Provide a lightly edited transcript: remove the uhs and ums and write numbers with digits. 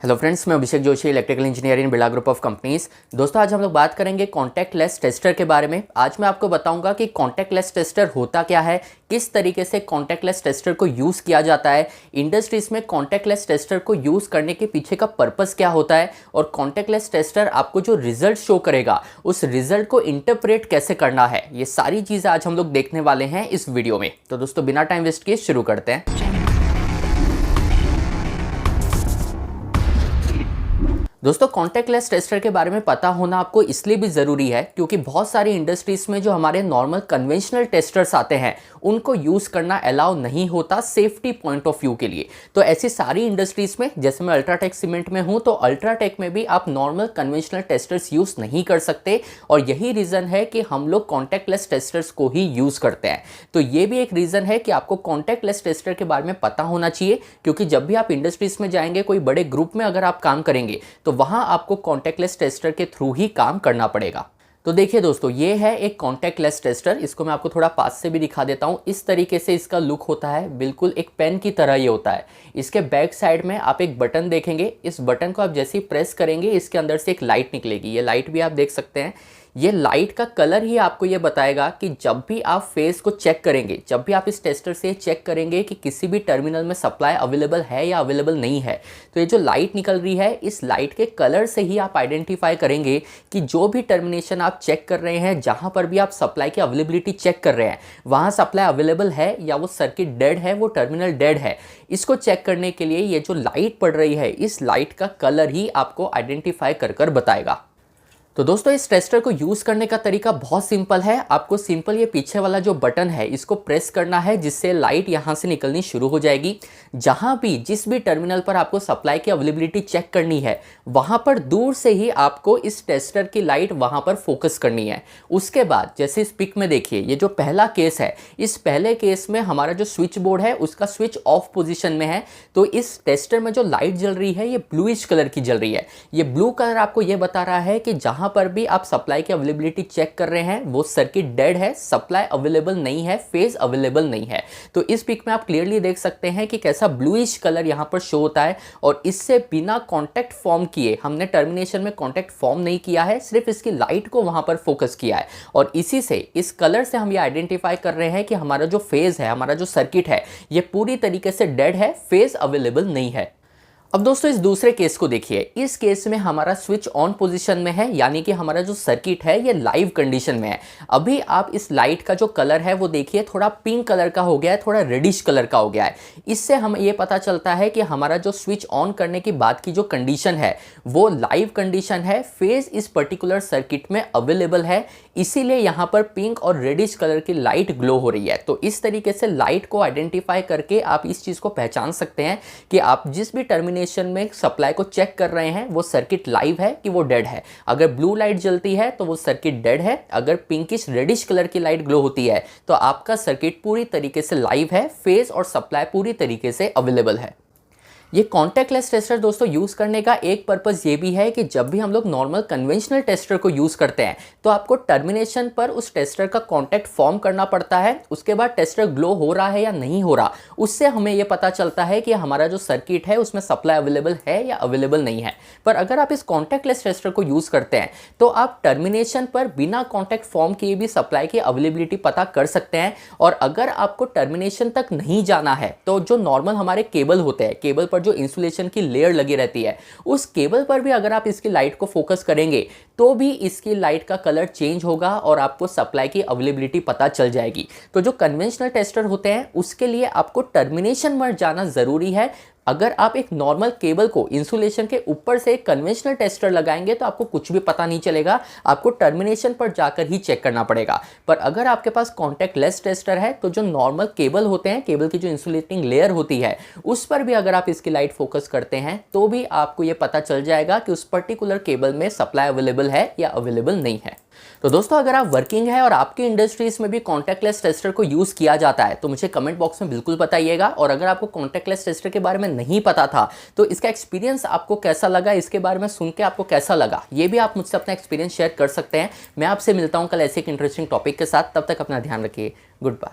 Hello friends, मैं Abhishek Joshi, electrical engineer in Birla group of companies. दोस्तों, आज हम लोग बात करेंगे कॉन्टैक्टलेस टेस्टर के बारे में। आज मैं आपको बताऊंगा कि कॉन्टैक्टलेस टेस्टर होता क्या है, किस तरीके से कॉन्टैक्टलेस टेस्टर को यूज़ किया जाता है, इंडस्ट्रीज में कॉन्टैक्टलेस टेस्टर को यूज़ करने के पीछे का पर्पस क्या होता है, और कॉन्टैक्टलेस टेस्टर आपको जो रिजल्ट शो करेगा उस रिजल्ट को इंटरप्रेट कैसे करना है। ये सारी चीज़ें आज हम लोग देखने वाले हैं इस वीडियो में। तो दोस्तों, बिना टाइम वेस्ट किए शुरू करते हैं। दोस्तों, कॉन्टैक्टलेस टेस्टर के बारे में पता होना आपको इसलिए भी ज़रूरी है क्योंकि बहुत सारी इंडस्ट्रीज़ में जो हमारे नॉर्मल कन्वेंशनल टेस्टर्स आते हैं उनको यूज़ करना अलाउ नहीं होता सेफ्टी पॉइंट ऑफ व्यू के लिए। तो ऐसी सारी इंडस्ट्रीज़ में, जैसे मैं अल्ट्राटेक सीमेंट में हूँ, तो अल्ट्राटेक में भी आप नॉर्मल कन्वेंशनल टेस्टर्स यूज़ नहीं कर सकते, और यही रीज़न है कि हम लोग कॉन्टैक्टलेस टेस्टर्स को ही यूज़ करते हैं। तो ये भी एक रीज़न है कि आपको कॉन्टैक्टलेस टेस्टर के बारे में पता होना चाहिए, क्योंकि जब भी आप इंडस्ट्रीज़ में जाएंगे, कोई बड़े ग्रुप में अगर आप काम करेंगे तो वहां आपको कॉन्टैक्टलेस टेस्टर के थ्रू ही काम करना पड़ेगा। तो देखिए दोस्तों, ये है एक कॉन्टैक्टलेस टेस्टर। इसको मैं आपको थोड़ा पास से भी दिखा देता हूँ। इस तरीके से इसका लुक होता है, बिल्कुल एक पेन की तरह ये होता है। इसके बैक साइड में आप एक बटन देखेंगे। इस बटन को आप जैसे ही प्रेस करेंगे, इसके अंदर से एक लाइट निकलेगी। ये लाइट भी आप देख सकते हैं। ये लाइट का कलर ही आपको ये बताएगा कि जब भी आप फेस को चेक करेंगे, जब भी आप इस टेस्टर से चेक करेंगे कि किसी भी टर्मिनल में सप्लाई अवेलेबल है या अवेलेबल नहीं है, तो ये जो लाइट निकल रही है, इस लाइट के कलर से ही आप आइडेंटिफाई करेंगे कि जो भी टर्मिनेशन आप चेक कर रहे हैं, जहां पर भी आप सप्लाई की अवेलेबिलिटी चेक कर रहे हैं, वहां सप्लाई अवेलेबल है या वो सर्किट डेड है, वो टर्मिनल डेड है। इसको चेक करने के लिए ये जो लाइट पड़ रही है, इस लाइट का कलर ही आपको आइडेंटिफाई कर बताएगा। तो दोस्तों, इस टेस्टर को यूज़ करने का तरीका बहुत सिंपल है। आपको सिंपल ये पीछे वाला जो बटन है, इसको प्रेस करना है, जिससे लाइट यहाँ से निकलनी शुरू हो जाएगी। जहाँ भी, जिस भी टर्मिनल पर आपको सप्लाई की अवेलेबिलिटी चेक करनी है, वहाँ पर दूर से ही आपको इस टेस्टर की लाइट वहाँ पर फोकस करनी है। उसके बाद जैसे इस पिक में देखिए, ये जो पहला केस है, इस पहले केस में हमारा जो स्विच बोर्ड है उसका स्विच ऑफ पोजिशन में है। तो इस टेस्टर में जो लाइट जल रही है, ये ब्लूइश कलर की जल रही है। ये ब्लू कलर आपको ये बता रहा है कि जहाँ पर भी आप सप्लाई की अवेलेबिलिटी चेक कर रहे हैं, वो सर्किट डेड है, सप्लाई अवेलेबल नहीं है, फेज अवेलेबल नहीं है। तो इस पिक में आप क्लियरली देख सकते हैं कि कैसा ब्लूइश कलर यहां पर शो होता है। और इससे बिना कॉन्टैक्ट फॉर्म किए, हमने टर्मिनेशन में कॉन्टैक्ट फॉर्म नहीं किया है, सिर्फ इसकी लाइट को वहां पर फोकस किया है। और इसी से, इस कलर से हम ये आइडेंटिफाई कर रहे हैं कि हमारा जो फेज है, हमारा जो सर्किट है, ये पूरी तरीके से डेड है, फेज अवेलेबल नहीं है। अब दोस्तों, इस दूसरे केस को देखिए। इस केस में हमारा स्विच ऑन पोजीशन में है, यानी कि हमारा जो सर्किट है ये लाइव कंडीशन में है। अभी आप इस लाइट का जो कलर है वो देखिए, थोड़ा पिंक कलर का हो गया है, थोड़ा रेडिश कलर का हो गया है। इससे हम ये पता चलता है कि हमारा जो स्विच ऑन करने के बाद की जो कंडीशन है वो लाइव कंडीशन है, फेज इस पर्टिकुलर सर्किट में अवेलेबल है। इसीलिए यहाँ पर पिंक और रेडिश कलर की लाइट ग्लो हो रही है। तो इस तरीके से लाइट को आइडेंटिफाई करके आप इस चीज़ को पहचान सकते हैं कि आप जिस भी टर्मिनेशन में सप्लाई को चेक कर रहे हैं, वो सर्किट लाइव है कि वो डेड है। अगर ब्लू लाइट जलती है तो वो सर्किट डेड है। अगर पिंकिश रेडिश कलर की लाइट ग्लो होती है तो आपका सर्किट पूरी तरीके से लाइव है, फेज और सप्लाई पूरी तरीके से अवेलेबल है। ये कॉन्टैक्टलेस टेस्टर दोस्तों यूज़ करने का एक पर्पज़ ये भी है कि जब भी हम लोग नॉर्मल कन्वेंशनल टेस्टर को यूज़ करते हैं, तो आपको टर्मिनेशन पर उस टेस्टर का कॉन्टैक्ट फॉर्म करना पड़ता है। उसके बाद टेस्टर ग्लो हो रहा है या नहीं हो रहा, उससे हमें ये पता चलता है कि हमारा जो सर्किट है उसमें सप्लाई अवेलेबल है या अवेलेबल नहीं है। पर अगर आप इस कॉन्टैक्टलेस टेस्टर को यूज़ करते हैं तो आप टर्मिनेशन पर बिना कॉन्टैक्ट फॉर्म किए भी सप्लाई की अवेलेबिलिटी पता कर सकते हैं। और अगर आपको टर्मिनेशन तक नहीं जाना है, तो जो नॉर्मल हमारे केबल होते हैं, केबल पर जो इंसुलेशन की लेयर लगी रहती है, उस केबल पर भी अगर आप इसकी लाइट को फोकस करेंगे तो भी इसकी लाइट का कलर चेंज होगा और आपको सप्लाई की अवेलेबिलिटी पता चल जाएगी। तो जो कन्वेंशनल टेस्टर होते हैं उसके लिए आपको टर्मिनेशन पर जाना जरूरी है। अगर आप एक नॉर्मल केबल को इंसुलेशन के ऊपर से एक कन्वेंशनल टेस्टर लगाएंगे तो आपको कुछ भी पता नहीं चलेगा, आपको टर्मिनेशन पर जाकर ही चेक करना पड़ेगा। पर अगर आपके पास कॉन्टैक्टलेस टेस्टर है तो जो नॉर्मल केबल होते हैं, केबल की जो इंसुलेटिंग लेयर होती है, उस पर भी अगर आप इसकी लाइट फोकस करते हैं तो भी आपको ये पता चल जाएगा कि उस पर्टिकुलर केबल में सप्लाई अवेलेबल है या अवेलेबल नहीं है। तो दोस्तों, अगर आप वर्किंग है और आपकी इंडस्ट्रीज में भी कॉन्टैक्टलेस टेस्टर को यूज़ किया जाता है तो मुझे कमेंट बॉक्स में बिल्कुल बताइएगा। और अगर आपको कॉन्टैक्टलेस टेस्टर के बारे में नहीं पता था तो इसका एक्सपीरियंस आपको कैसा लगा, इसके बारे में सुन के आपको कैसा लगा, ये भी आप मुझसे अपना एक्सपीरियंस शेयर कर सकते हैं। मैं आपसे मिलता हूं कल ऐसे एक इंटरेस्टिंग टॉपिक के साथ। तब तक अपना ध्यान रखिए। Good bye.